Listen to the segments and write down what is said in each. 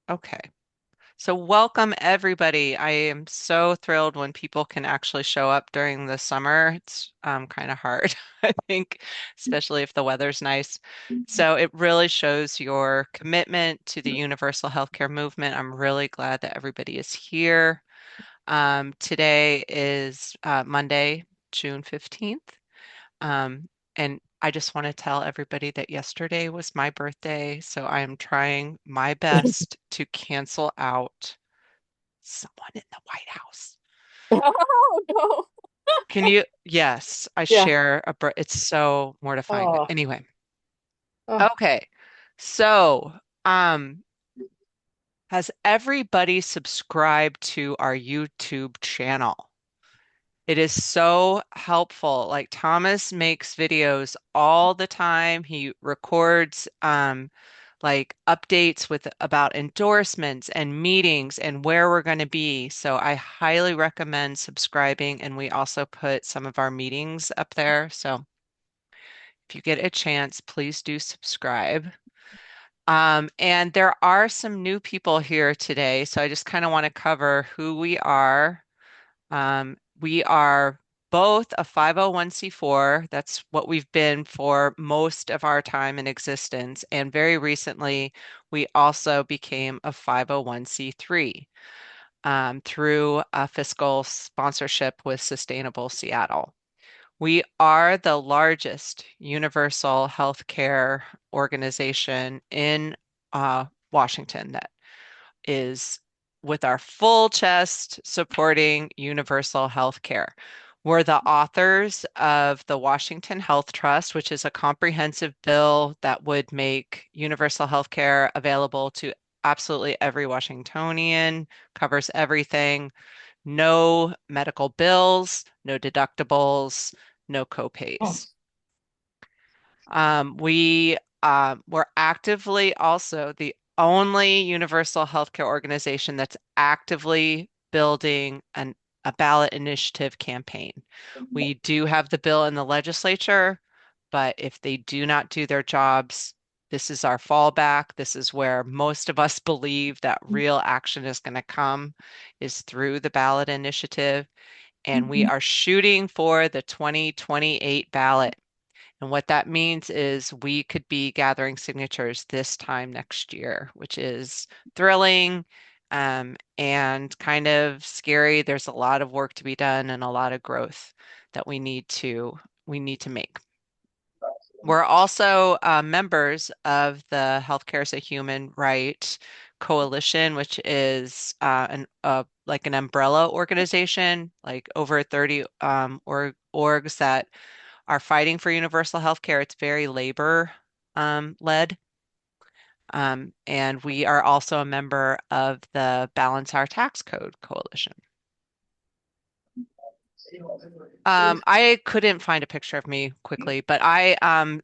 Okay. So welcome everybody. I am so thrilled when people can actually show up during the summer. It's kind of hard, I think, especially if the weather's nice. So it really shows your commitment to the universal healthcare movement. I'm really glad that everybody is here. Today is Monday, June 15th. And I just want to tell everybody that yesterday was my birthday, so I am trying my best to cancel out someone in the White House. Oh no. Can you? Yes, I Yeah. share it's so mortifying. But Oh. anyway, Oh. okay. So, um, has everybody subscribed to our YouTube channel? It is so helpful. Like Thomas makes videos all the time. He records like updates with about endorsements and meetings and where we're going to be. So I highly recommend subscribing, and we also put some of our meetings up there. So if you get a chance, please do subscribe. And there are some new people here today, so I just kind of want to cover who we are. We are both a 501(c)(4). That's what we've been for most of our time in existence. And very recently, we also became a 501(c)(3) through a fiscal sponsorship with Sustainable Seattle. We are the largest universal healthcare organization in Washington that is with our full chest supporting universal health care. We're the authors of the Washington Health Trust, which is a comprehensive bill that would make universal health care available to absolutely every Washingtonian, covers everything, no medical bills, no deductibles, no Oh. copays. We're actively also the only universal healthcare organization that's actively building a ballot initiative campaign. We do have the bill in the legislature, but if they do not do their jobs, this is our fallback. This is where most of us believe that real action is going to come, is through the ballot initiative. And we are shooting for the 2028 ballot. And what that means is we could be gathering signatures this time next year, which is thrilling, and kind of scary. There's a lot of work to be done and a lot of growth that we need to make. We're also members of the Healthcare is a Human Right Coalition, which is like an umbrella organization, like over 30 orgs that are fighting for universal health care. It's very labor led. And we are also a member of the Balance Our Tax Code Coalition. I couldn't find a picture of me quickly, but I am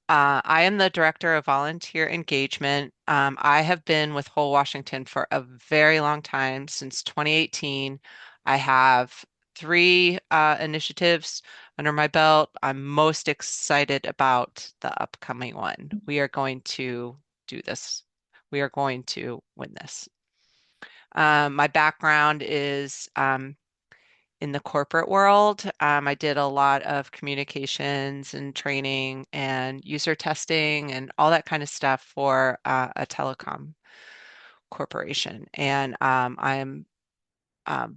the director of volunteer engagement. I have been with Whole Washington for a very long time, since 2018. I have three initiatives under my belt. I'm most excited about the upcoming one. We are going to do this. We are going to win this. My background is in the corporate world. I did a lot of communications and training and user testing and all that kind of stuff for a telecom corporation. And I'm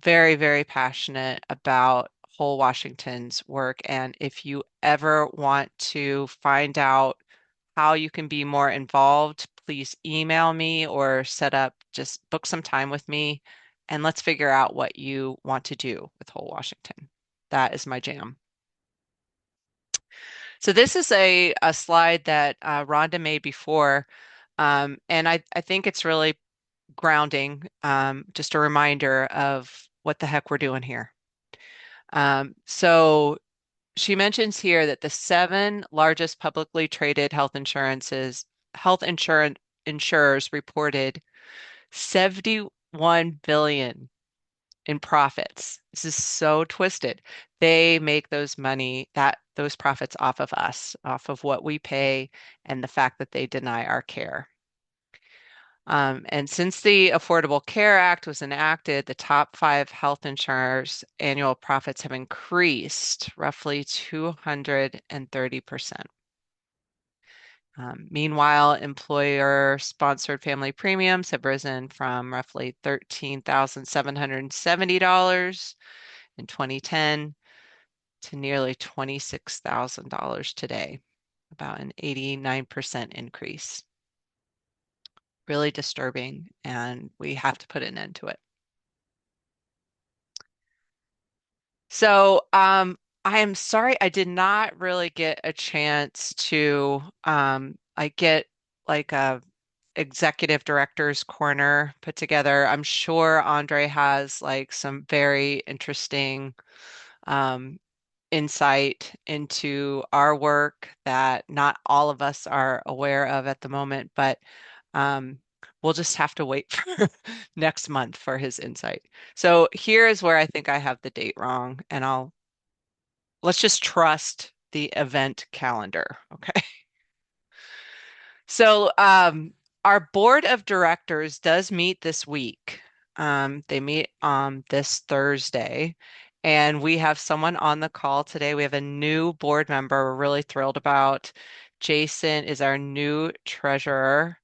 very, very passionate about Whole Washington's work. And if you ever want to find out how you can be more involved, please email me or just book some time with me, and let's figure out what you want to do with Whole Washington. That is my jam. So this is a slide that Rhonda made before, and I think it's really grounding, just a reminder of what the heck we're doing here. So she mentions here that the seven largest publicly traded health insurance insurers reported 71 billion in profits. This is so twisted. They make those profits off of us, off of what we pay and the fact that they deny our care. And since the Affordable Care Act was enacted, the top five health insurers' annual profits have increased roughly 230%. Meanwhile, employer-sponsored family premiums have risen from roughly $13,770 in 2010 to nearly $26,000 today, about an 89% increase. Really disturbing, and we have to put an end to it. So, I am sorry I did not really get a chance to I get like a executive director's corner put together. I'm sure Andre has like some very interesting um insight into our work that not all of us are aware of at the moment, but um, we'll just have to wait for next month for his insight. So here is where I think I have the date wrong, and let's just trust the event calendar. Okay. So our board of directors does meet this week. They meet on this Thursday, and we have someone on the call today. We have a new board member we're really thrilled about. Jason is our new treasurer,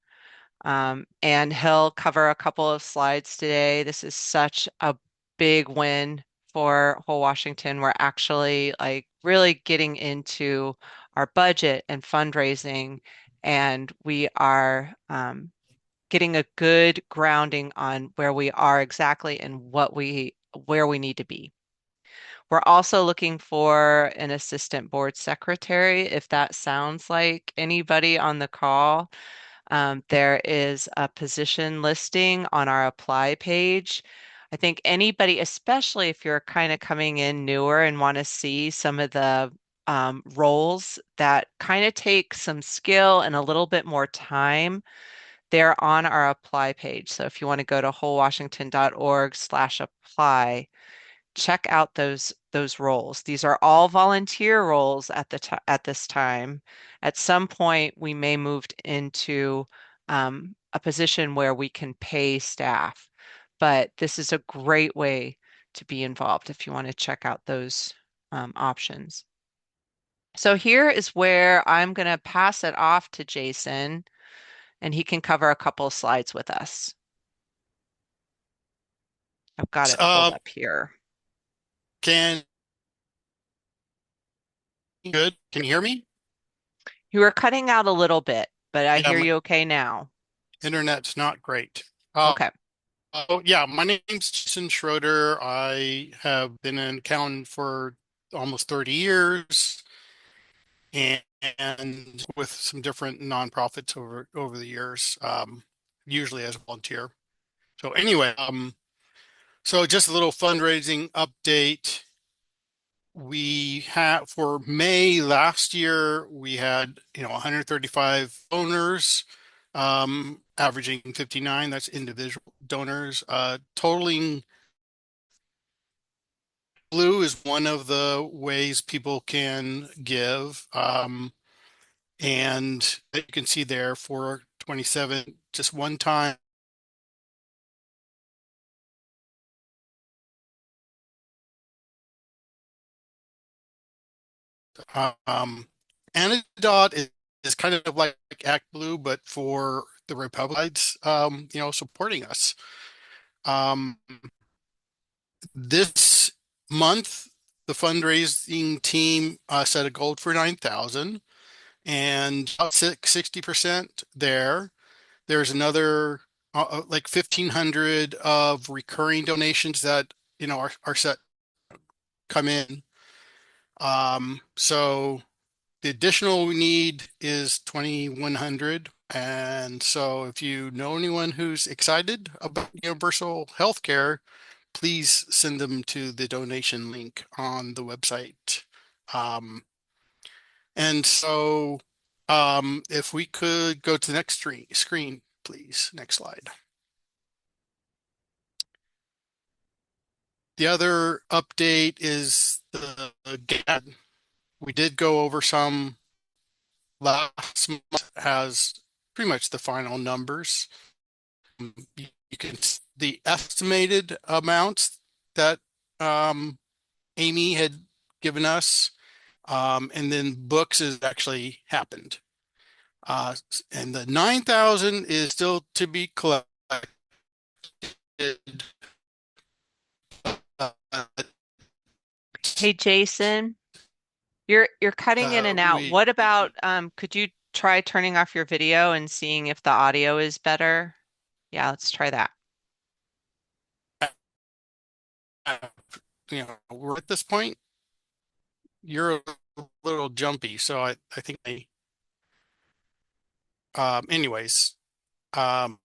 and he'll cover a couple of slides today. This is such a big win for Whole Washington. We're actually like really getting into our budget and fundraising, and we are getting a good grounding on where we are exactly and where we need to be. We're also looking for an assistant board secretary, if that sounds like anybody on the call. There is a position listing on our apply page. I think anybody, especially if you're kind of coming in newer and want to see some of the roles that kind of take some skill and a little bit more time, they're on our apply page. So if you want to go to wholewashington.org/apply, check out those roles. These are all volunteer roles at this time. At some point, we may move into a position where we can pay staff, but this is a great way to be involved if you want to check out those options. So here is where I'm going to pass it off to Jason, and he can cover a couple of slides with us. I've got it pulled Um, up here. can good. Can you hear me? You were cutting out a little bit, but I Yeah, hear my you okay now. internet's not great. Uh, Okay. yeah, my name's Jason Schroeder. I have been an accountant for almost 30 years and with some different nonprofits over the years, usually as a volunteer. So anyway, so just a little fundraising update. We had for May last year, we had 135 donors, averaging 59. That's individual donors. Totaling Blue is one of the ways people can give, and you can see there for 27, just one time. Um, Anecdot is kind of like Act Blue, but for the Republicans, supporting us. Um, this month, the fundraising team set a goal for 9,000 and about 60% there. There's another like 1,500 of recurring donations that, are set come in. So the additional we need is 2,100. And so if you know anyone who's excited about universal healthcare, please send them to the donation link on the website. Um, and so if we could go to the next screen, please. Next slide. The other update is the GAD. We did go over some last month, has pretty much the final numbers. you can the estimated amounts that Amy had given us, and then books has actually happened. And the 9,000 is still to be collected. Uh, Hey, Jason, you're cutting in and out. we What about could you try turning off your video and seeing if the audio is better? Yeah, let's try that. we're at this point. You're a little jumpy, so I think anyways, um,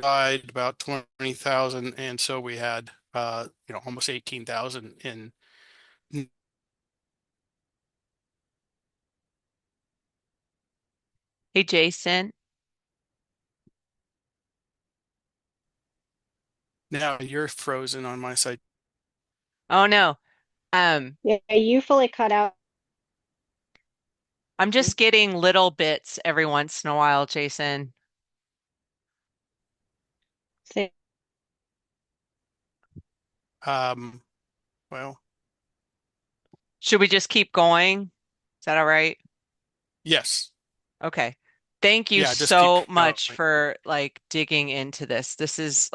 died about 20,000, and so we had almost 18,000 in. Hey, Jason. Now you're frozen on my side. Oh no. Um, Yeah, you fully cut out. I'm just getting little bits every once in a while, Jason. Say, Um, well, Should we just keep going? Is that all right? yes, Okay. Thank you yeah, just keep so going. much for like digging into this. This is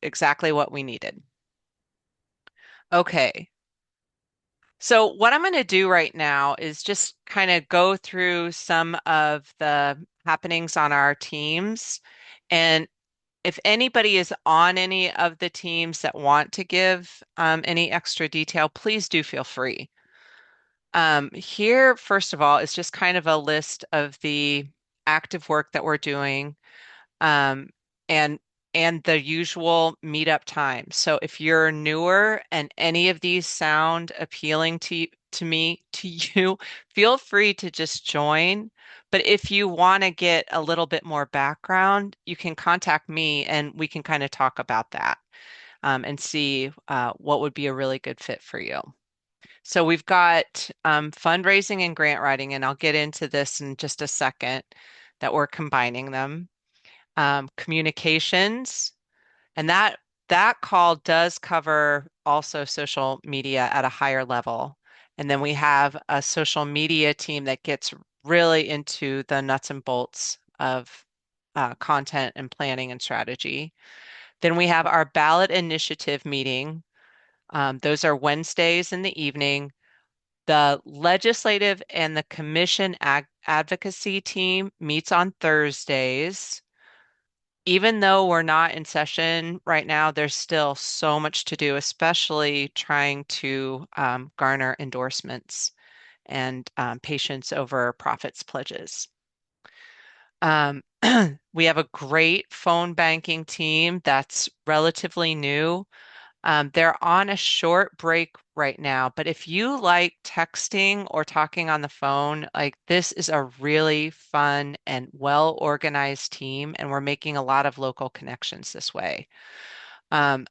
exactly what we needed. Okay. So what I'm going to do right now is just kind of go through some of the happenings on our teams. And if anybody is on any of the teams that want to give any extra detail, please do feel free. Here, first of all, is just kind of a list of the active work that we're doing, um, and the usual meetup time. So if you're newer and any of these sound appealing to you, feel free to just join. But if you want to get a little bit more background, you can contact me and we can kind of talk about that, and see what would be a really good fit for you. So we've got fundraising and grant writing, and I'll get into this in just a second, that we're combining them. Communications, and that call does cover also social media at a higher level. And then we have a social media team that gets really into the nuts and bolts of content and planning and strategy. Then we have our ballot initiative meeting. Those are Wednesdays in the evening. The legislative and the commission advocacy team meets on Thursdays. Even though we're not in session right now, there's still so much to do, especially trying to garner endorsements and patience over profits pledges. Um, we have a great phone banking team that's relatively new. They're on a short break right now, but if you like texting or talking on the phone, like this is a really fun and well-organized team, and we're making a lot of local connections this way. Um,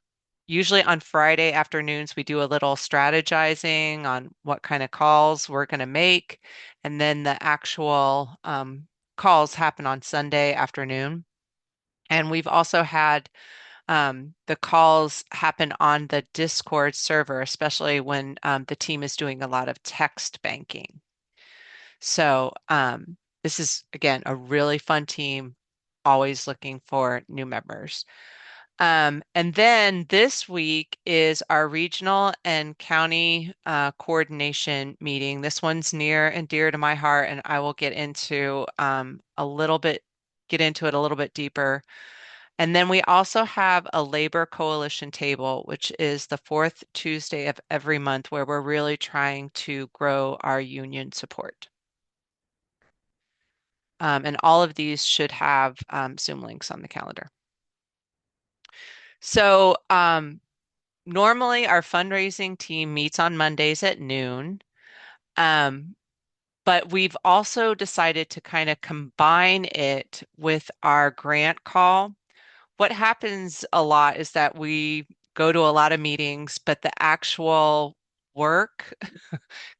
Usually on Friday afternoons, we do a little strategizing on what kind of calls we're going to make, and then the actual calls happen on Sunday afternoon. And we've also had the calls happen on the Discord server, especially when the team is doing a lot of text banking. So this is, again, a really fun team, always looking for new members. And then this week is our regional and county coordination meeting. This one's near and dear to my heart, and I will get into it a little bit deeper. And then we also have a labor coalition table, which is the fourth Tuesday of every month, where we're really trying to grow our union support. And all of these should have Zoom links on the calendar. So normally our fundraising team meets on Mondays at noon. Um, but we've also decided to kind of combine it with our grant call. What happens a lot is that we go to a lot of meetings, but the actual work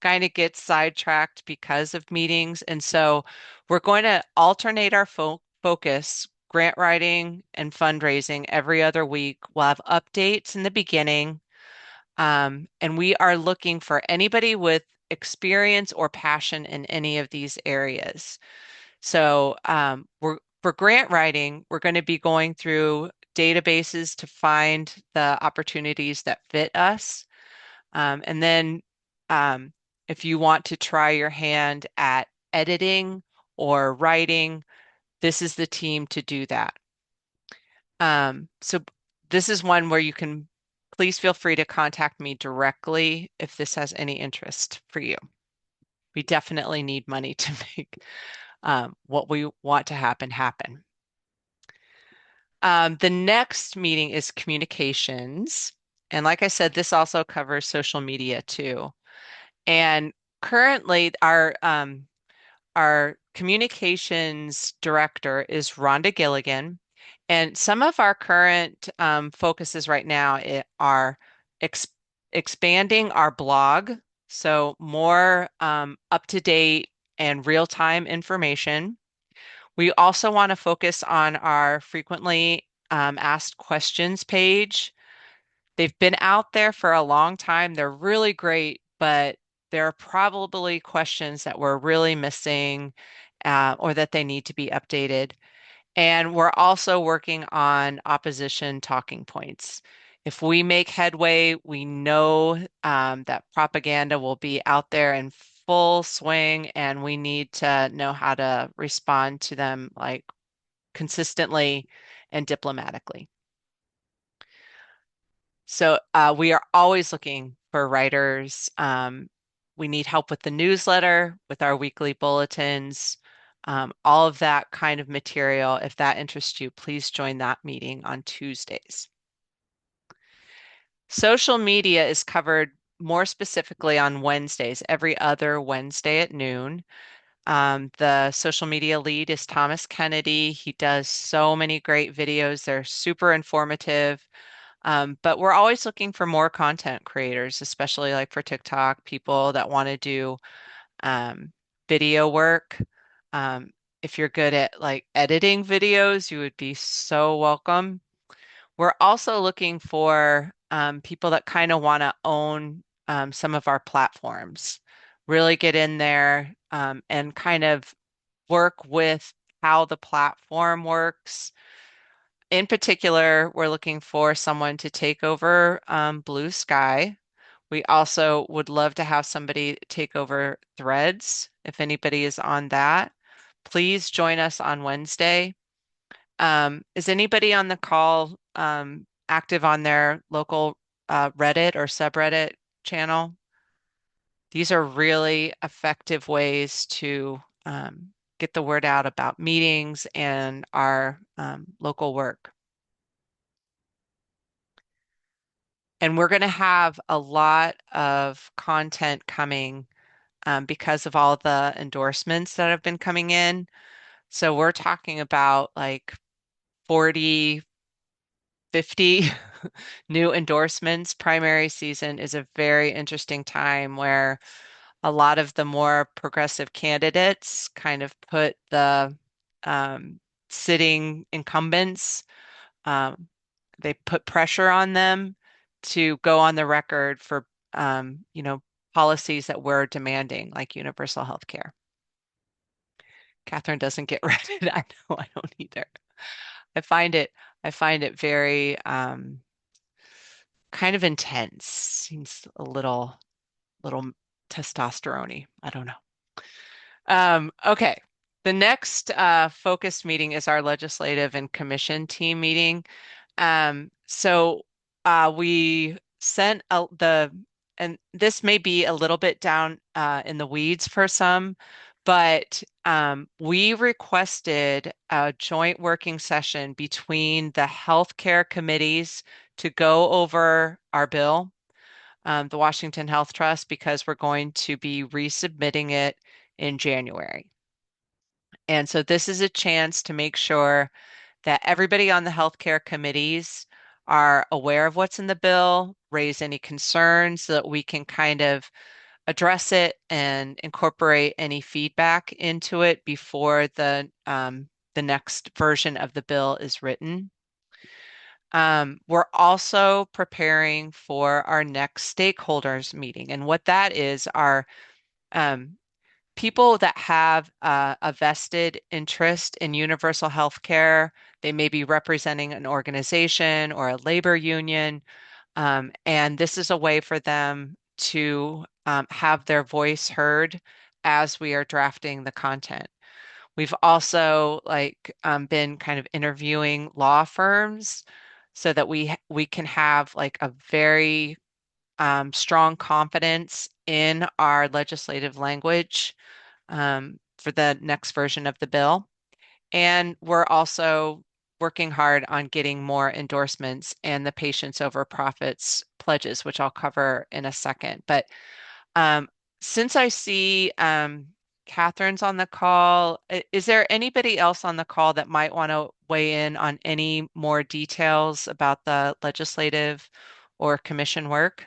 kind of gets sidetracked because of meetings. And so we're going to alternate our focus, grant writing and fundraising every other week. We'll have updates in the beginning. And we are looking for anybody with experience or passion in any of these areas. So for grant writing, we're going to be going through databases to find the opportunities that fit us. And then um, if you want to try your hand at editing or writing, this is the team to do that. So this is one where you can please feel free to contact me directly if this has any interest for you. We definitely need money to make what we want to happen happen. The next meeting is communications. And like I said, this also covers social media too. And currently our communications director is Rhonda Gilligan. And some of our current focuses right now are ex expanding our blog, so more up-to-date and real-time information. We also want to focus on our frequently asked questions page. They've been out there for a long time. They're really great, but there are probably questions that we're really missing or that they need to be updated. And we're also working on opposition talking points. If we make headway, we know that propaganda will be out there in full swing, and we need to know how to respond to them like consistently and diplomatically. So we are always looking for writers. We need help with the newsletter, with our weekly bulletins, all of that kind of material. If that interests you, please join that meeting on Tuesdays. Social media is covered more specifically on Wednesdays, every other Wednesday at noon. The social media lead is Thomas Kennedy. He does so many great videos. They're super informative. But we're always looking for more content creators, especially like for TikTok, people that want to do video work. Um, if you're good at like editing videos, you would be so welcome. We're also looking for people that kind of want to own some of our platforms, really get in there and kind of work with how the platform works. In particular, we're looking for someone to take over Blue Sky. We also would love to have somebody take over Threads. If anybody is on that, please join us on Wednesday. Is anybody on the call active on their local Reddit or subreddit channel? These are really effective ways to get the word out about meetings and our local work. And we're going to have a lot of content coming because of all the endorsements that have been coming in. So we're talking about like 40, 50 new endorsements. Primary season is a very interesting time where a lot of the more progressive candidates kind of put the sitting incumbents, um, they put pressure on them to go on the record for, policies that we're demanding, like universal health care. Catherine doesn't get Reddit. I know I don't either. I find it, I find it very kind of intense. Seems a little testosterone-y. I don't know. Okay. The next focused meeting is our legislative and commission team meeting. So we sent and this may be a little bit down in the weeds for some, but we requested a joint working session between the healthcare committees to go over our bill, the Washington Health Trust, because we're going to be resubmitting it in January. And so this is a chance to make sure that everybody on the healthcare committees are aware of what's in the bill, raise any concerns so that we can kind of address it and incorporate any feedback into it before the next version of the bill is written. We're also preparing for our next stakeholders meeting, and what that is are um, people that have a vested interest in universal health care. They may be representing an organization or a labor union, and this is a way for them to have their voice heard as we are drafting the content. We've also been kind of interviewing law firms so that we can have like a very strong confidence in our legislative language for the next version of the bill. And we're also working hard on getting more endorsements and the Patients Over Profits pledges, which I'll cover in a second. But um, since I see Catherine's on the call, is there anybody else on the call that might want to weigh in on any more details about the legislative or commission work?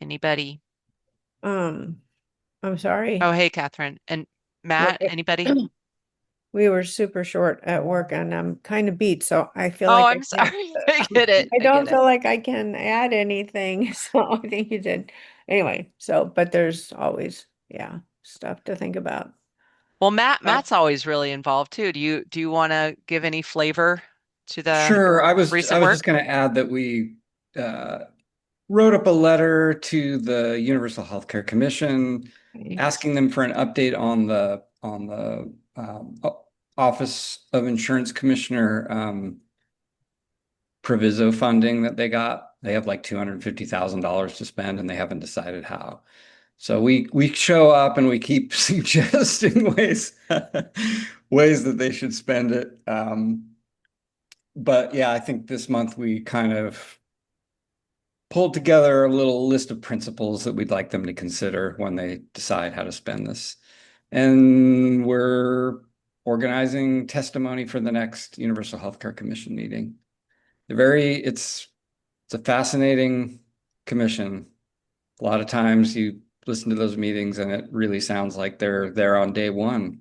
Anybody? Um, I'm Oh, sorry. hey, Catherine. And Well, Matt, anybody? we were super short at work and I'm kind of beat, so I feel Oh, like I'm sorry. I get it. I I don't get it. feel like I can add anything. So I think you did. Anyway, so but there's always, yeah, stuff to think about. Well, But Matt's always really involved too. Do you want to give any flavor to the Sure. I recent was just work? going to add that we wrote up a letter to the Universal Healthcare Commission asking them for an update on the Office of Insurance Commissioner proviso funding that they got. They have like $250,000 to spend and they haven't decided how. So we show up and we keep suggesting ways that they should spend it. But yeah, I think this month we kind of pulled together a little list of principles that we'd like them to consider when they decide how to spend this. And we're organizing testimony for the next Universal Healthcare Commission meeting. It's a fascinating commission. A lot of times you listen to those meetings and it really sounds like they're there on day one.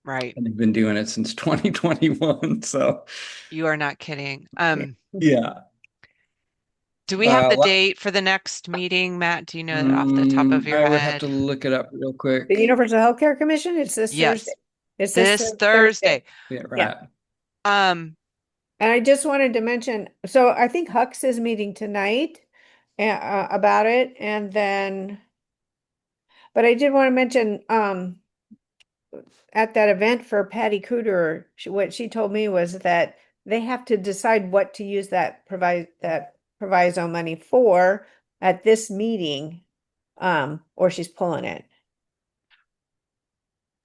Right. And they've been doing it since 2021. So You are not kidding. yeah. Do we have the Well, date for the next meeting, Matt? Do you know that off the top of your I would have to head? look it up real the quick. Universal Healthcare Commission, it's this Thursday. Yes, It's this this Thursday. Thursday. Yeah, Yeah. right. Um, And I just wanted to mention, so I think Hux is meeting tonight about it, and then, but I did want to mention, at that event for Patty Cooter, what she told me was that they have to decide what to use that proviso money for at this meeting, or she's pulling it.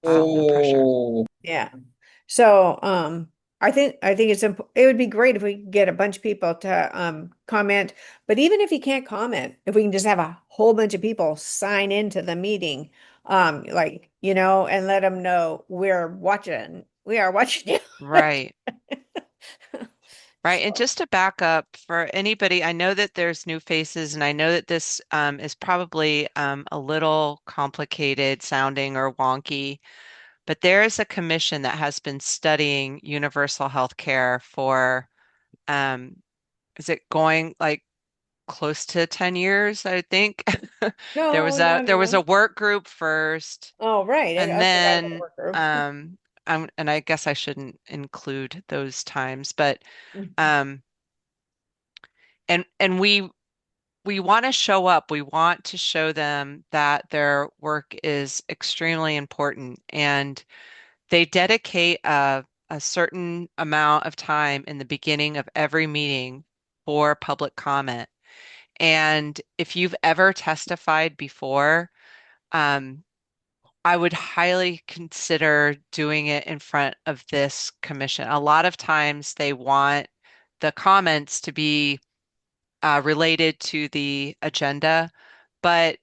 wow, no pressure. Oh, Yeah. So, I think it would be great if we could get a bunch of people to comment, but even if you can't comment, if we can just have a whole bunch of people sign into the meeting, like, and let them know we are watching you. Right. Right. And So, just to back up for anybody, I know that there's new faces, and I know that this is probably a little complicated sounding or wonky, but there is a commission that has been studying universal health care for, um, is it going like close to 10 years, I think? no, no, There was a no. work group first, Oh, right. and I forgot about then work group. and I guess I shouldn't include those times, but um and we want to show up. We want to show them that their work is extremely important, and they dedicate a certain amount of time in the beginning of every meeting for public comment. And if you've ever testified before, um, I would highly consider doing it in front of this commission. A lot of times they want the comments to be related to the agenda, but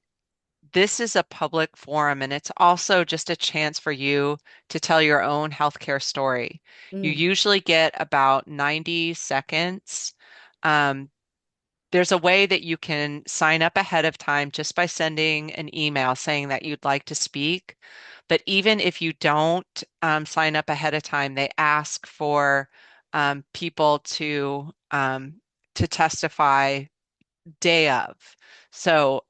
this is a public forum, and it's also just a chance for you to tell your own healthcare story. You Mm. usually get about 90 seconds. Um, there's a way that you can sign up ahead of time just by sending an email saying that you'd like to speak. But even if you don't sign up ahead of time, they ask for people to testify day of. So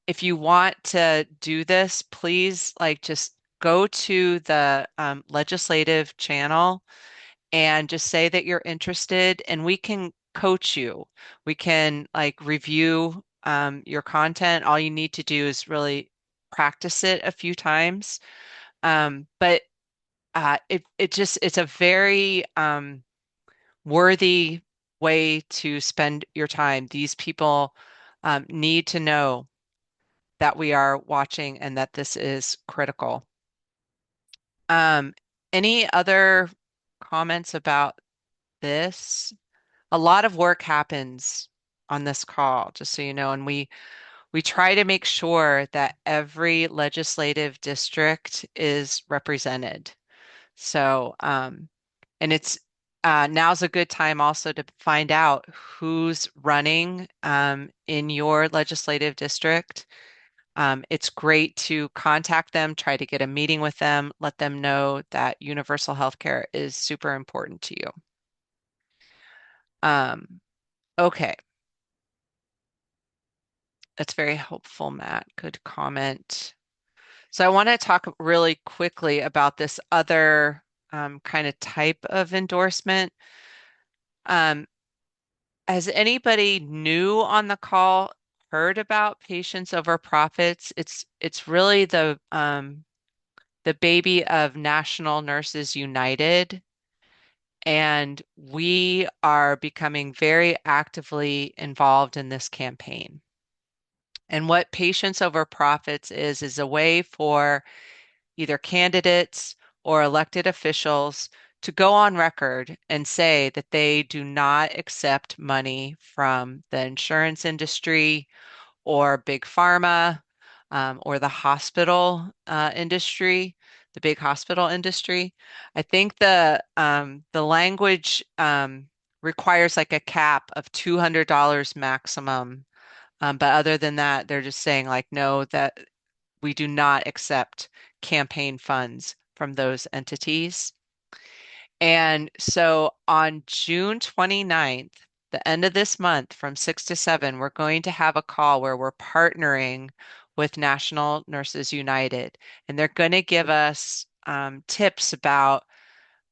if you want to do this, please like just go to the legislative channel and just say that you're interested, and we can coach you. We can like review your content. All you need to do is really practice it a few times. But it's a very worthy way to spend your time. These people need to know that we are watching and that this is critical. Um, any other comments about this? A lot of work happens on this call, just so you know, and we try to make sure that every legislative district is represented. So, and it's now's a good time also to find out who's running in your legislative district. It's great to contact them, try to get a meeting with them, let them know that universal healthcare is super important to you. Okay. That's very helpful, Matt. Good comment. So I want to talk really quickly about this other kind of type of endorsement. Um, has anybody new on the call heard about patients over profits? It's really the baby of National Nurses United, and we are becoming very actively involved in this campaign. And what Patients Over Profits is a way for either candidates or elected officials to go on record and say that they do not accept money from the insurance industry or big pharma or the hospital industry, the big hospital industry. I think the language requires like a cap of $200 maximum. But other than that, they're just saying like, no, that we do not accept campaign funds from those entities. And so on June 29th, the end of this month from 6 to 7, we're going to have a call where we're partnering with National Nurses United. And they're going to give us tips about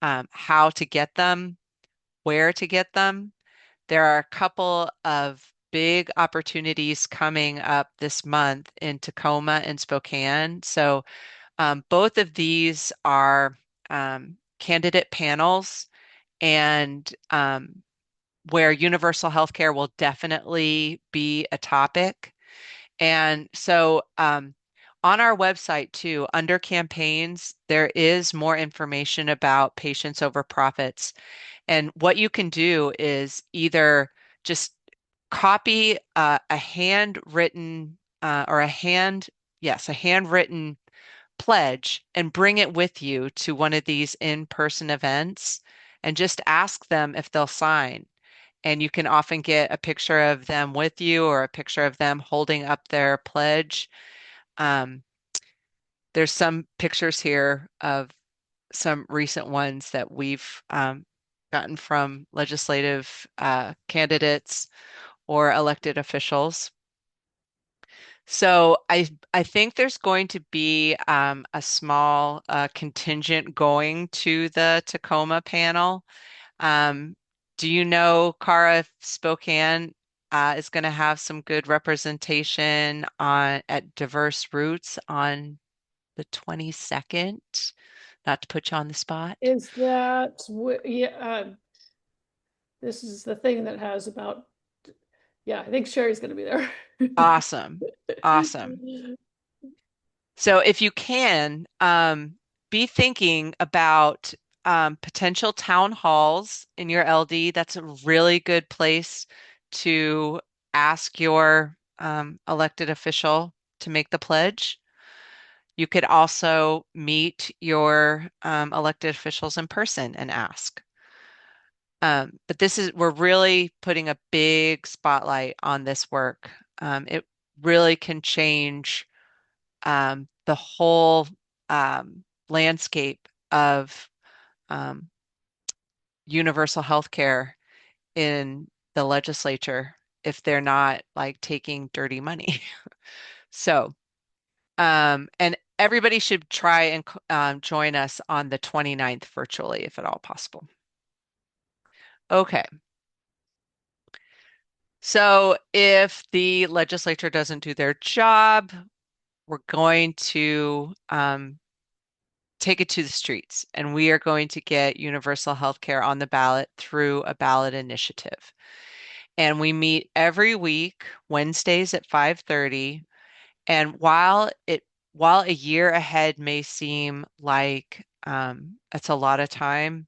how to get them, where to get them. There are a couple of big opportunities coming up this month in Tacoma and Spokane. So both of these are candidate panels, and where universal healthcare will definitely be a topic. And so on our website too, under campaigns, there is more information about Patients Over Profits. And what you can do is either just copy a handwritten or a handwritten pledge and bring it with you to one of these in-person events and just ask them if they'll sign. And you can often get a picture of them with you or a picture of them holding up their pledge. Um, there's some pictures here of some recent ones that we've gotten from legislative candidates or elected officials. So I think there's going to be a small contingent going to the Tacoma panel. Um, do you know, Cara, if Spokane is going to have some good representation on at Diverse Roots on the 22nd? Not to put you on the spot. Is that, yeah, this is the thing that has about, yeah, I think Sherry's gonna be there. Awesome. Awesome. So if you can, be thinking about potential town halls in your LD. That's a really good place to ask your elected official to make the pledge. You could also meet your elected officials in person and ask. But we're really putting a big spotlight on this work. It really can change the whole landscape of universal health care in the legislature if they're not like taking dirty money. So, and everybody should try and join us on the 29th virtually, if at all possible. Okay. So if the legislature doesn't do their job, we're going to take it to the streets, and we are going to get universal health care on the ballot through a ballot initiative. And we meet every week, Wednesdays at 5:30. And while a year ahead may seem like it's a lot of time,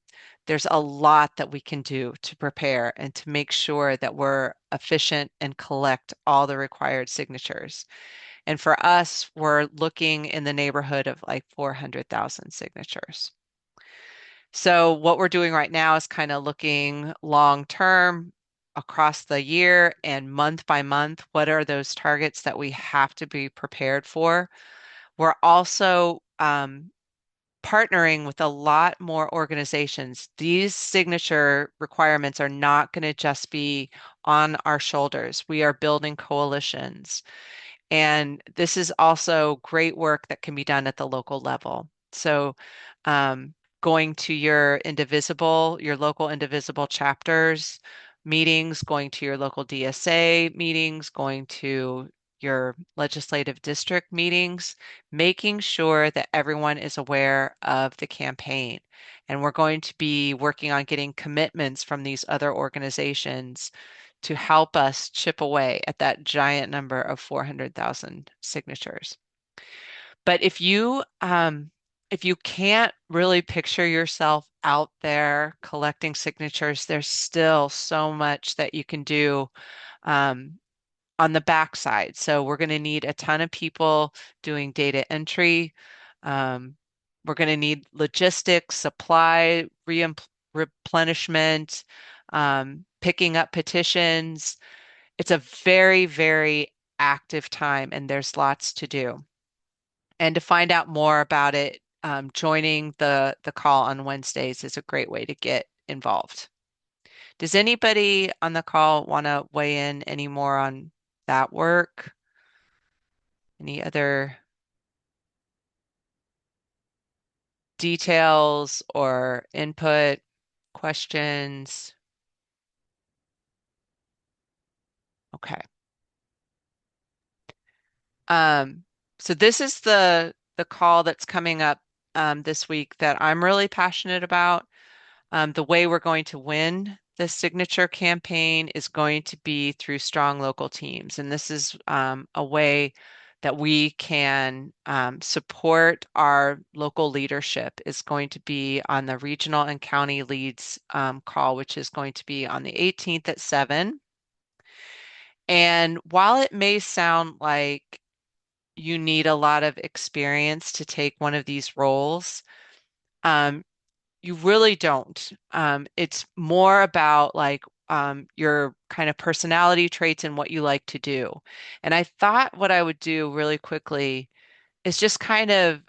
there's a lot that we can do to prepare and to make sure that we're efficient and collect all the required signatures. And for us, we're looking in the neighborhood of like 400,000 signatures. So what we're doing right now is kind of looking long term across the year and month by month. What are those targets that we have to be prepared for? We're also partnering with a lot more organizations. These signature requirements are not going to just be on our shoulders. We are building coalitions. And this is also great work that can be done at the local level. So going to your local indivisible chapters meetings, going to your local DSA meetings, going to your legislative district meetings, making sure that everyone is aware of the campaign. And we're going to be working on getting commitments from these other organizations to help us chip away at that giant number of 400,000 signatures. But if you can't really picture yourself out there collecting signatures, there's still so much that you can do on the backside. So we're going to need a ton of people doing data entry. We're going to need logistics, supply, replenishment, picking up petitions. It's a very, very active time, and there's lots to do. And to find out more about it, joining the call on Wednesdays is a great way to get involved. Does anybody on the call want to weigh in any more on that work? Any other details or input, questions? Okay. So this is the call that's coming up this week that I'm really passionate about. The way we're going to win the signature campaign is going to be through strong local teams. And this is a way that we can support our local leadership is going to be on the regional and county leads call, which is going to be on the 18th at 7. And while it may sound like you need a lot of experience to take one of these roles, you really don't. It's more about like your kind of personality traits and what you like to do. And I thought what I would do really quickly is just kind of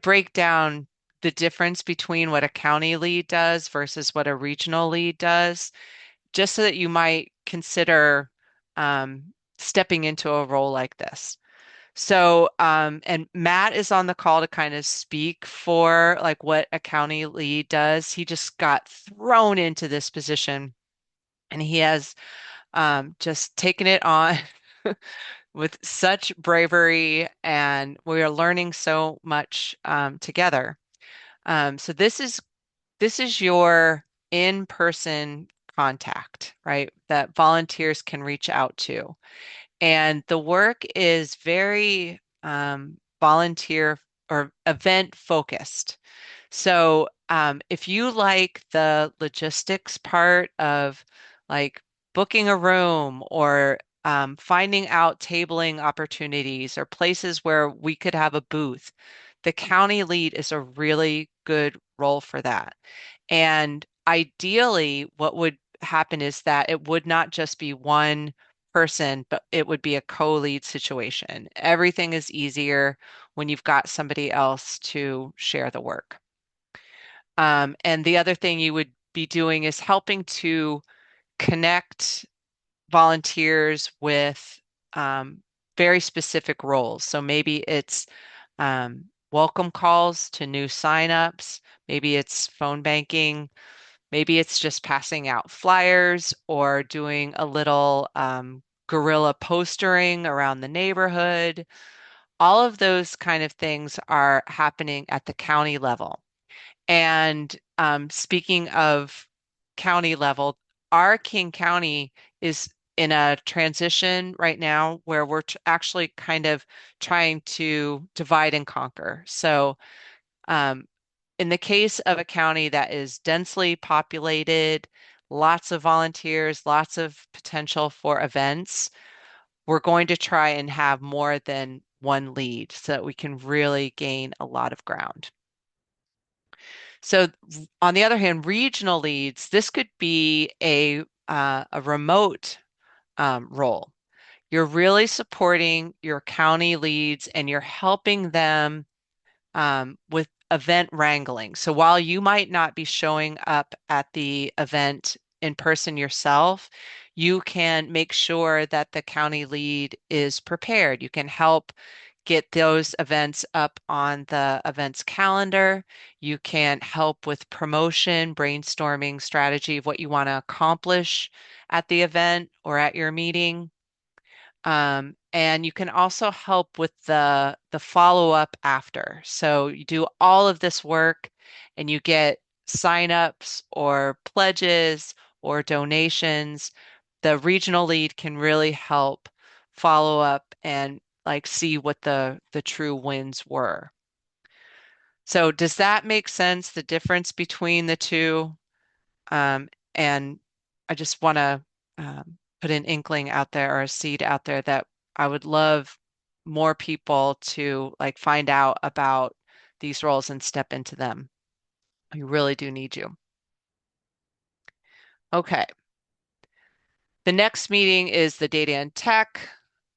break down the difference between what a county lead does versus what a regional lead does, just so that you might consider stepping into a role like this. So, and Matt is on the call to kind of speak for like what a county lead does. He just got thrown into this position and he has just taken it on with such bravery, and we are learning so much together. So this is your in-person contact, right? That volunteers can reach out to. And the work is very volunteer or event focused. So if you like the logistics part of like booking a room or finding out tabling opportunities or places where we could have a booth. The county lead is a really good role for that. And ideally, what would happen is that it would not just be one person, but it would be a co-lead situation. Everything is easier when you've got somebody else to share the work. And the other thing you would be doing is helping to connect volunteers with very specific roles. So maybe it's welcome calls to new signups, maybe it's phone banking, maybe it's just passing out flyers or doing a little guerrilla postering around the neighborhood. All of those kind of things are happening at the county level. And speaking of county level, our King County is in a transition right now where we're actually kind of trying to divide and conquer. So, in the case of a county that is densely populated, lots of volunteers, lots of potential for events, we're going to try and have more than one lead so that we can really gain a lot of ground. So on the other hand, regional leads, this could be a remote role. You're really supporting your county leads and you're helping them with event wrangling. So while you might not be showing up at the event in person yourself, you can make sure that the county lead is prepared. You can help get those events up on the events calendar. You can help with promotion, brainstorming strategy of what you want to accomplish at the event or at your meeting. And you can also help with the follow-up after. So you do all of this work and you get signups or pledges or donations. The regional lead can really help follow up and like see what the true wins were. So does that make sense, the difference between the two? And I just want to put an inkling out there or a seed out there that I would love more people to like find out about these roles and step into them. We really do need you. Okay. The next meeting is the data and tech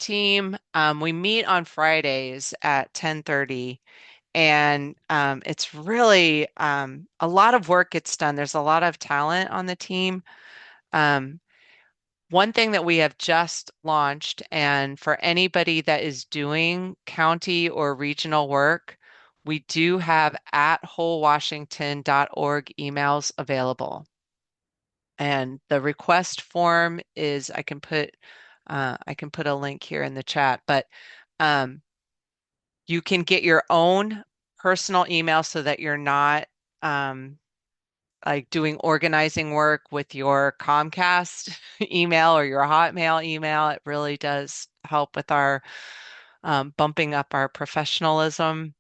team. We meet on Fridays at 10:30 and it's really a lot of work gets done. There's a lot of talent on the team. One thing that we have just launched, and for anybody that is doing county or regional work, we do have at wholewashington.org emails available. And the request form is, I can put a link here in the chat, but you can get your own personal email so that you're not like doing organizing work with your Comcast email or your Hotmail email. It really does help with our bumping up our professionalism.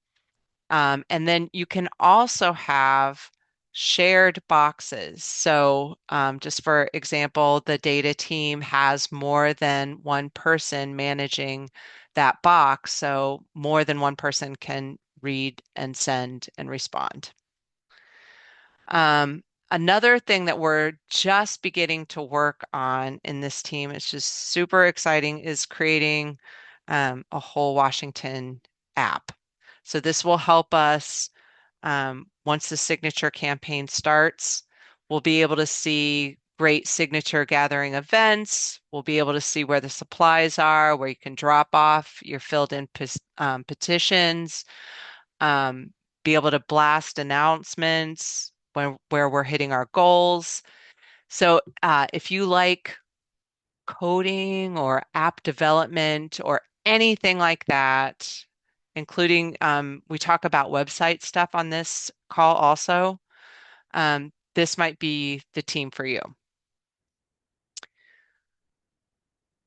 And then you can also have shared boxes. So just for example, the data team has more than one person managing that box. So more than one person can read and send and respond. Another thing that we're just beginning to work on in this team, it's just super exciting, is creating a whole Washington app. So this will help us once the signature campaign starts, we'll be able to see great signature gathering events. We'll be able to see where the supplies are, where you can drop off your filled in petitions, be able to blast announcements where we're hitting our goals. So if you like coding or app development or anything like that, including we talk about website stuff on this call also, this might be the team for you.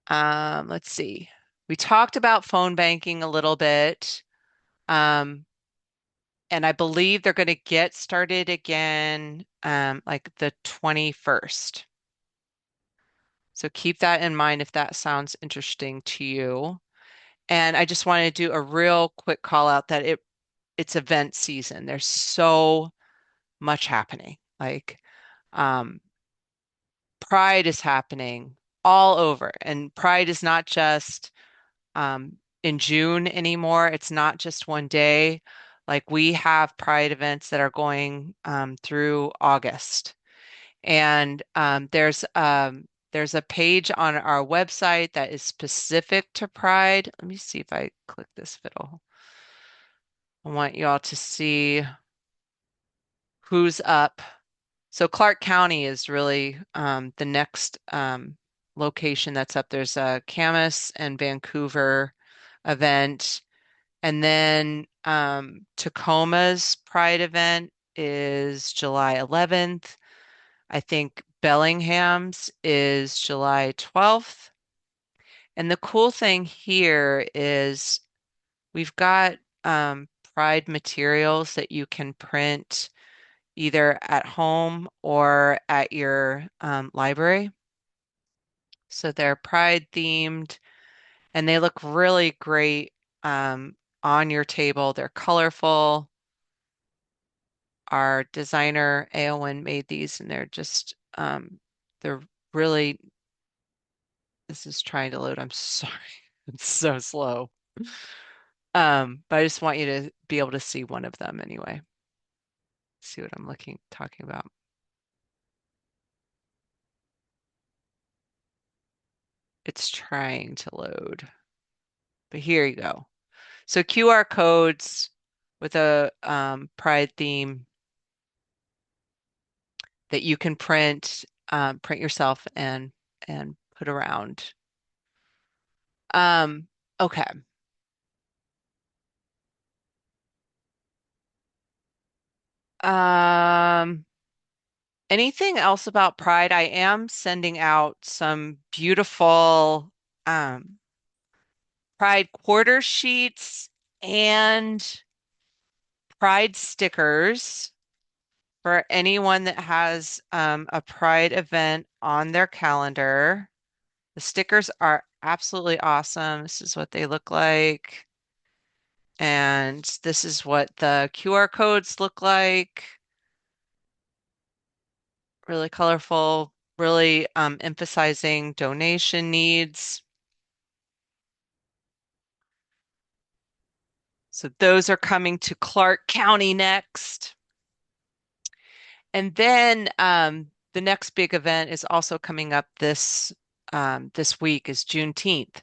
Let's see. We talked about phone banking a little bit. And I believe they're going to get started again like the 21st. So keep that in mind if that sounds interesting to you. And I just want to do a real quick call out that it's event season. There's so much happening. Like Pride is happening all over, and Pride is not just in June anymore. It's not just one day. Like we have Pride events that are going through August, and there's a page on our website that is specific to Pride. Let me see if I click this fiddle. I want you all to see who's up. So Clark County is really the next location that's up. There's a Camas and Vancouver event. And then Tacoma's Pride event is July 11th. I think Bellingham's is July 12th. And the cool thing here is we've got Pride materials that you can print either at home or at your library. So they're Pride themed and they look really great on your table. They're colorful. Our designer Aowen made these and they're really, this is trying to load. I'm sorry. It's so slow. But I just want you to be able to see one of them anyway. See what I'm talking about. It's trying to load. But here you go. So QR codes with a Pride theme that you can print yourself and put around. Okay. Anything else about Pride? I am sending out some beautiful Pride quarter sheets and Pride stickers for anyone that has a Pride event on their calendar. The stickers are absolutely awesome. This is what they look like. And this is what the QR codes look like. Really colorful, really emphasizing donation needs. So those are coming to Clark County next. And then the next big event is also coming up this week is Juneteenth.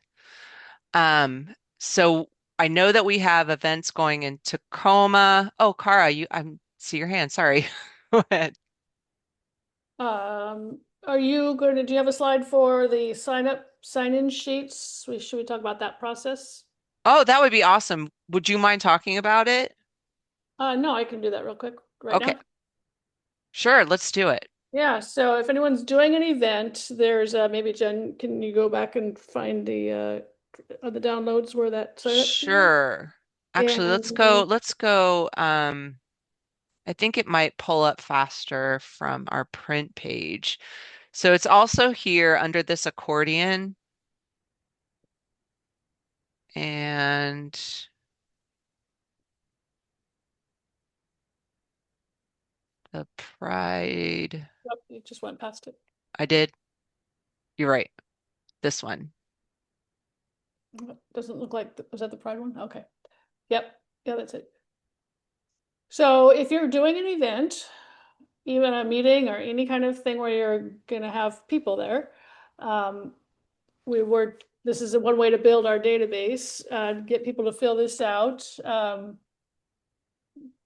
So I know that we have events going in Tacoma. Oh, Cara, I see your hand. Sorry. Go ahead. Are you going to, do you have a slide for the sign-in sheets? Should we talk about that process? Oh, that would be awesome. Would you mind talking about it? No, I can do that real quick right Okay. now. Sure, let's do it. Yeah, so if anyone's doing an event, there's maybe Jen, can you go back and find the downloads where that Sure. Actually, let's go. I think it might pull up faster from our print page. So it's also here under this accordion. And the Pride, Oh, you just went past it. I did. You're right. This one. Doesn't look like, was that the Pride one? Okay. Yep. Yeah, that's it. So if you're doing an event, even a meeting or any kind of thing where you're gonna have people there, this is one way to build our database, get people to fill this out.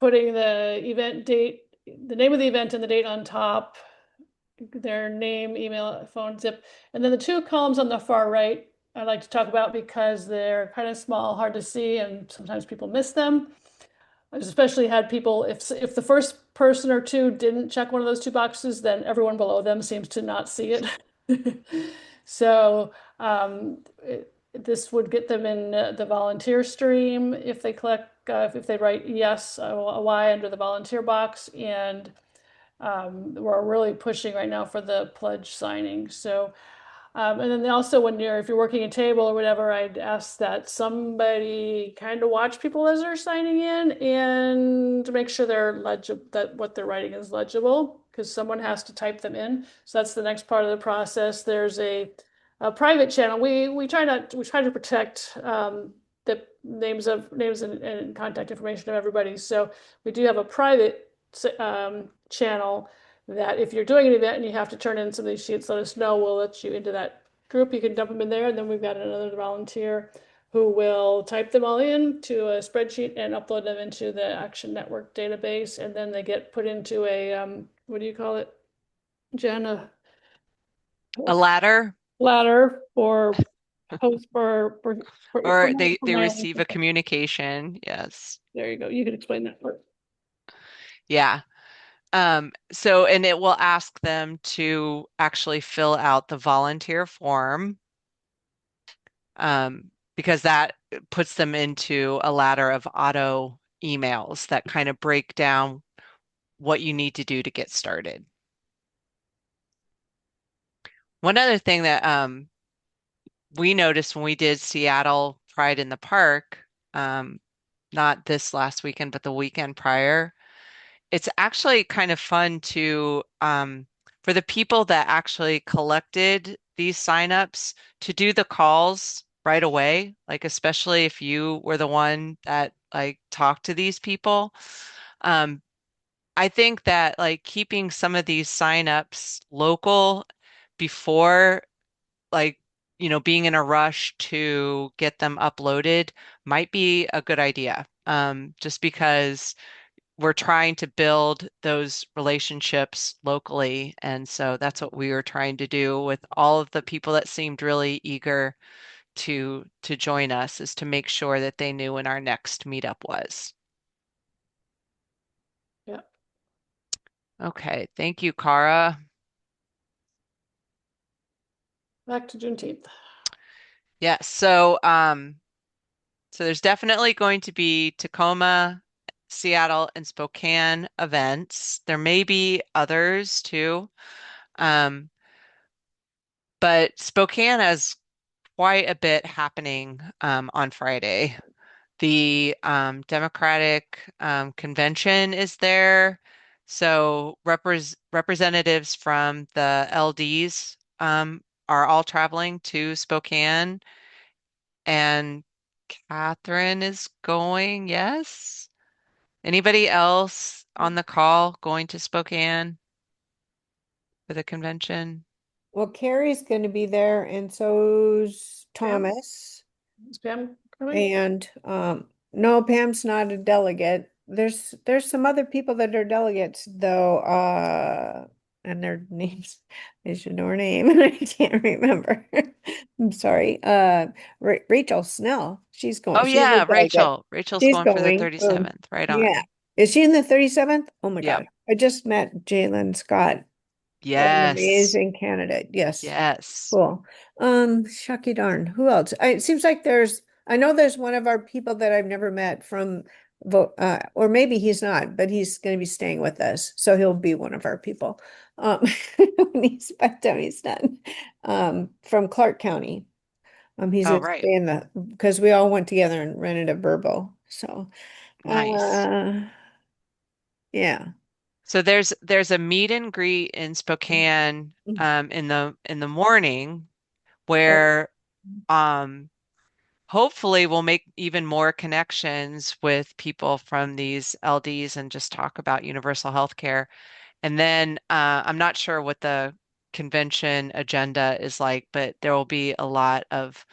Putting the event date, the name of the event and the date on top, their name, email, phone, zip, and then the two columns on the far right I like to talk about because they're kind of small, hard to see, and sometimes people miss them. I've especially had people, if the first person or two didn't check one of those two boxes, then everyone below them seems to not see it. So this would get them in the volunteer stream if they click, if they write yes, a Y under the volunteer box, and we're really pushing right now for the pledge signing. So And then also if you're working a table or whatever, I'd ask that somebody kind of watch people as they're signing in and to make sure they're legible, that what they're writing is legible, because someone has to type them in. So that's the next part of the process. There's a private channel. We try to protect the names and contact information of everybody. So we do have a private channel that if you're doing an event and you have to turn in some of these sheets, let us know. We'll let you into that group. You can dump them in there, and then we've got another volunteer who will type them all in to a spreadsheet and upload them into the Action Network database, and then they get put into a what do you call it, Jen? A ladder, Ladder for post for or my they mailing. receive a communication. Yes. There you go. You can explain that part. Yeah. So, and it will ask them to actually fill out the volunteer form, because that puts them into a ladder of auto emails that kind of break down what you need to do to get started. One other thing that we noticed when we did Seattle Pride in the Park, not this last weekend, but the weekend prior, it's actually kind of fun to for the people that actually collected these signups to do the calls right away, like especially if you were the one that like talked to these people. Um, I think that like keeping some of these signups local before like being in a rush to get them uploaded might be a good idea. Just because we're trying to build those relationships locally. And so that's what we were trying to do with all of the people that seemed really eager to join us, is to make sure that they knew when our next meetup was. Yeah. Okay, thank you, Cara. Back to Juneteenth. Yeah, so there's definitely going to be Tacoma, Seattle, and Spokane events. There may be others too. Um, but Spokane has quite a bit happening on Friday. The Democratic convention is there. So representatives from the LDs are all traveling to Spokane, and Catherine is going, yes? Anybody else on the call going to Spokane for the convention? Well, Carrie's going to be there, and so's Pam? Thomas. Is Pam coming? And no, Pam's not a delegate. There's some other people that are delegates though, and their names, I should know her name and I can't remember. I'm sorry. Rachel Snell, she's going. Oh She's a yeah, delegate. Rachel. Rachel's She's going for the going. 37th. Right Yeah. on. Is she in the 37th? Oh my Yep. God. I just met Jalen Scott. What an Yes. amazing candidate. Yes. Yes. Cool. Shucky darn. Who else? It seems like I know there's one of our people that I've never met from or maybe he's not, but he's going to be staying with us. So he'll be one of our people. When by the time he's done. From Clark County. He's Oh, going to right. stay because we all went together and rented a Burbo. So, Nice. Yeah. So there's a meet and greet in Spokane in the morning Oh, where hopefully we'll make even more connections with people from these LDs and just talk about universal health care. And then I'm not sure what the convention agenda is like, but there will be a lot of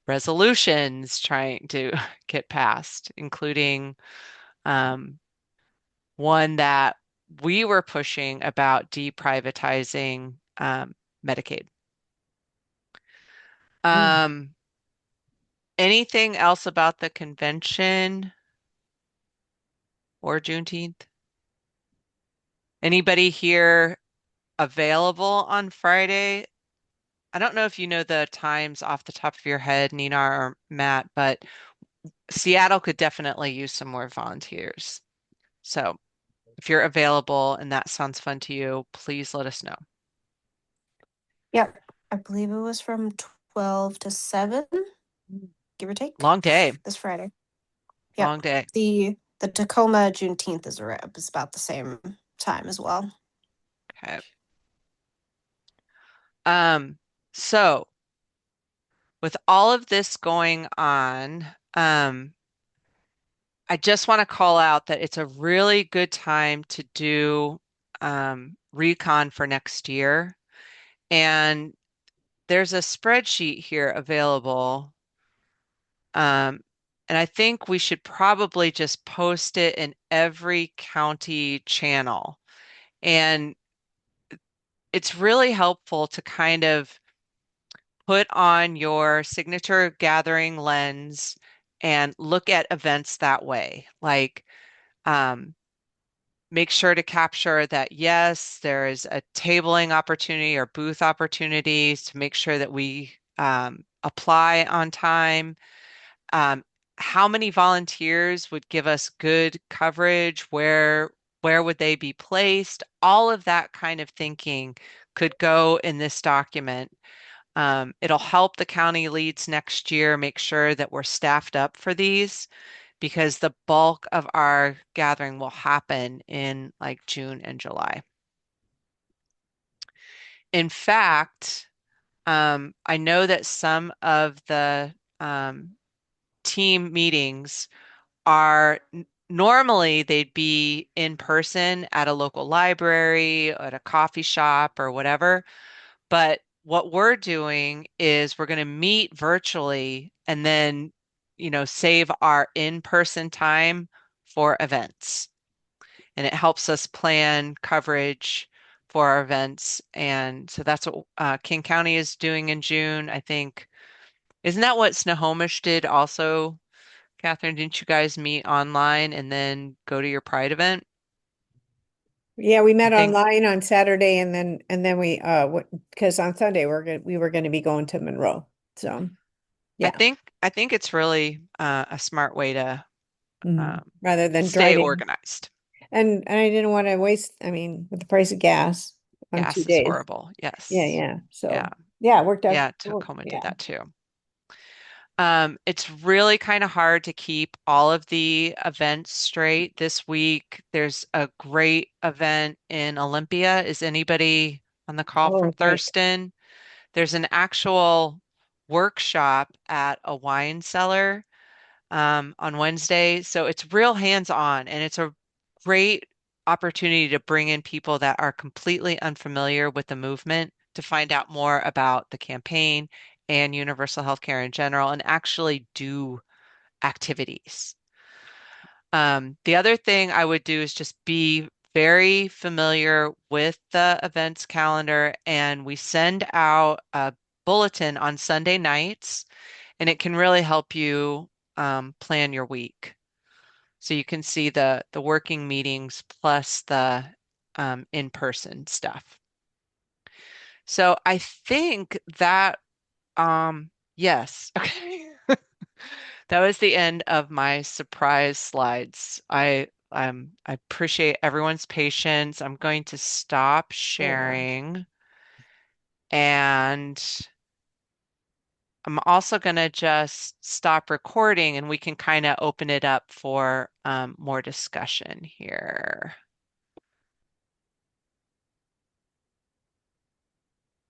resolutions trying to get passed, including one that we were pushing about deprivatizing Medicaid. Um, Anything else about the convention or Juneteenth? Anybody here available on Friday? I don't know if you know the times off the top of your head, Nina or Matt, but Seattle could definitely use some more volunteers. So if you're available and that sounds fun to you, please let us know. Yep. I believe it was from 12 to 7, give or take, Long day, this Friday. Yep. long day. The Tacoma Juneteenth is about the same time as well. Okay. So with all of this going on, I just want to call out that it's a really good time to do recon for next year. And there's a spreadsheet here available. And I think we should probably just post it in every county channel. And it's really helpful to kind of put on your signature gathering lens and look at events that way. Like, make sure to capture that, yes, there is a tabling opportunity or booth opportunities to make sure that we apply on time. How many volunteers would give us good coverage? Where would they be placed? All of that kind of thinking could go in this document. It'll help the county leads next year make sure that we're staffed up for these because the bulk of our gathering will happen in like June and July. In fact, I know that some of the team meetings are normally they'd be in person at a local library, at a coffee shop, or whatever. But what we're doing is we're going to meet virtually and then, save our in-person time for events. And it helps us plan coverage for our events. And so that's what King County is doing in June, I think. Isn't that what Snohomish did also? Catherine, didn't you guys meet online and then go to your Pride event? Yeah, we met I think online on Saturday and then we because on Sunday we were going to be going to Monroe. So, I yeah. think I think it's really a smart way to Rather than stay driving. organized. And I didn't want to waste, I mean, with the price of gas on Gas 2 is days. horrible. Yes. Yeah. So, Yeah. yeah, it worked out. Yeah, Tacoma did that too. It's really kind of hard to keep all of the events straight. This week, there's a great event in Olympia. Is anybody on the call from Oh, right. Thurston? There's an actual workshop at a wine cellar on Wednesday. So it's real hands-on, and it's a great opportunity to bring in people that are completely unfamiliar with the movement to find out more about the campaign and universal healthcare in general and actually do activities. The other thing I would do is just be very familiar with the events calendar, and we send out a bulletin on Sunday nights, and it can really help you plan your week. So you can see the working meetings plus the in-person stuff. So I think that yes, okay. That was the end of my surprise slides. I appreciate everyone's patience. I'm going to stop sharing, and I'm also going to just stop recording and we can kind of open it up for more discussion here.